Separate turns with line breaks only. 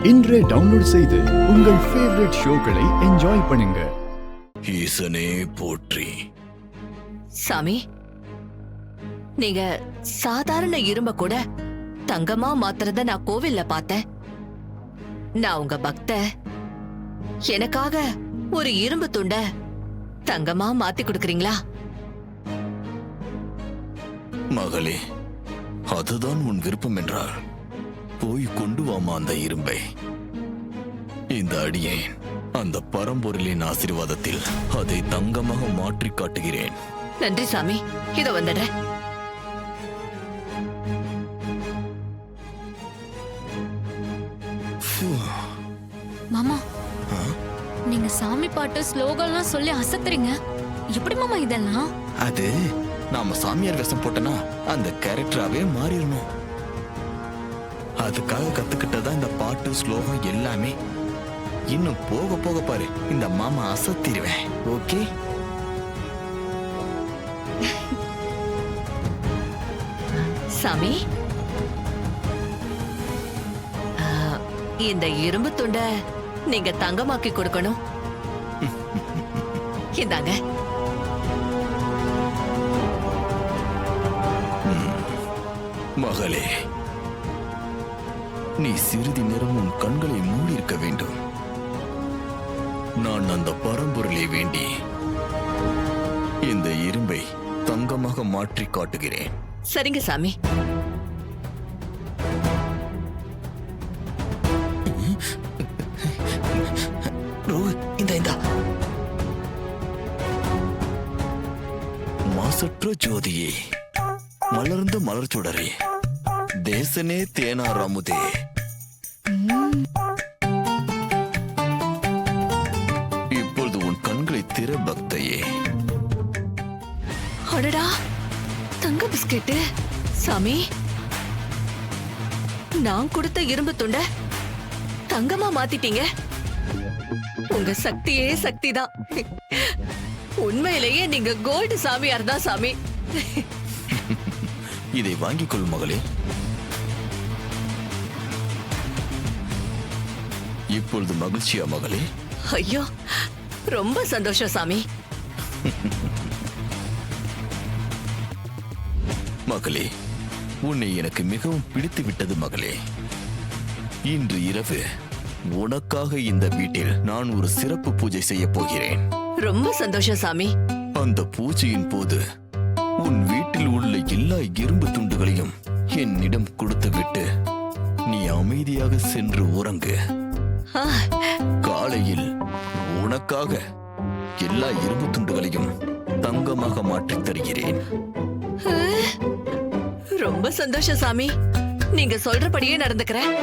இன்றே டவுன்லோட் செய்து உங்கள் ஃபேவரட் ஷோக்களை என்ஜாய் பண்ணுங்க.
ஈசனே போற்றி.
சாமி, நீங்க சாதாரண இரும்ப கூட தங்கமா மாத்துறத நான் கோவில்ல பார்த்தேன். நான் உங்க பக்த. எனக்காக ஒரு இரும்பு துண்ட தங்கமா மாத்தி கொடுக்கறீங்களா?
மகளே, அதுதான் உன் விருப்பம் என்றால் போய் கொண்டு வாமா அந்த இரும்பை. இந்த அடியேன் அந்த பரம்பொருளின் ஆசீர்வாதத்தில் அதை தங்கமாக மாற்றி காட்டுகிறேன்.
நன்றி சாமி, இத வந்துடுறேன்.
மாமா, நீங்க சாமி பாட்டு ஸ்லோகம்லாம் சொல்லி அசத்துறீங்க. எப்படி மாமா இதெல்லாம்?
அது நாம சாமியார் வேஷம் போட்டனா அந்த கேரக்டராவே மாறிடணும். அதுக்காக கத்துக்கிட்டதா இந்த பாட்டு ஸ்லோகம் எல்லாமே. இன்னும் போக போக பாரு, இந்த மாமா அசத்திடுவேன். ஓகே?
சாமி, இந்த இரும்பு துண்ட நீங்க தங்கமாக்கி கொடுக்கணும். இந்தாங்க.
மகளே, நீ சிறிது நேரம் உன் கண்களை மூடியிருக்க வேண்டும். நான் அந்த பரம்பொருளை வேண்டி இந்த இரும்பை தங்கமாக மாற்றி காட்டுகிறேன்.
சரிங்க சாமி.
மாசற்ற ஜோதியே, மலர்ந்த மலர் சுடரே, தேசனே தேனார் அமுதே, இப்பொழுது உன் கண்களை திற பக்தையே.
அடடா, தங்க பிஸ்கெட்டு. சாமி, நான் கொடுத்த இரும்பு துண்ட தங்கமா மாத்திட்டீங்க. உங்க சக்தியே சக்திதான். உண்மையிலேயே நீங்க கோல்டு சாமியார் தான் சாமி.
இதை வாங்கிக் கொள் மகளே. இப்பொழுது மகிழ்ச்சியா மகளே?
ஐயோ, ரொம்ப சந்தோஷம் சாமி.
மகளே, உன்னை எனக்கு மிகவும் பிடித்து விட்டது மகளே. இன்று இரவு உனக்காக இந்த வீட்டில் நான் ஒரு சிறப்பு பூஜை செய்ய போகிறேன்.
ரொம்ப சந்தோஷம் சாமி.
அந்த பூஜையின் போது உன் வீட்டில் உள்ள எல்லா இரும்பு துண்டுகளையும் என்னிடம் கொடுத்து விட்டு நீ அமைதியாக சென்று உறங்கு. காலையில் உனக்காக எல்லா இரும்பு துண்டுகளையும் தங்கமாக மாற்றித் தருகிறேன்.
ரொம்ப சந்தோஷம் சாமி. நீங்க சொல்றபடியே நடந்துக்கிறேன்.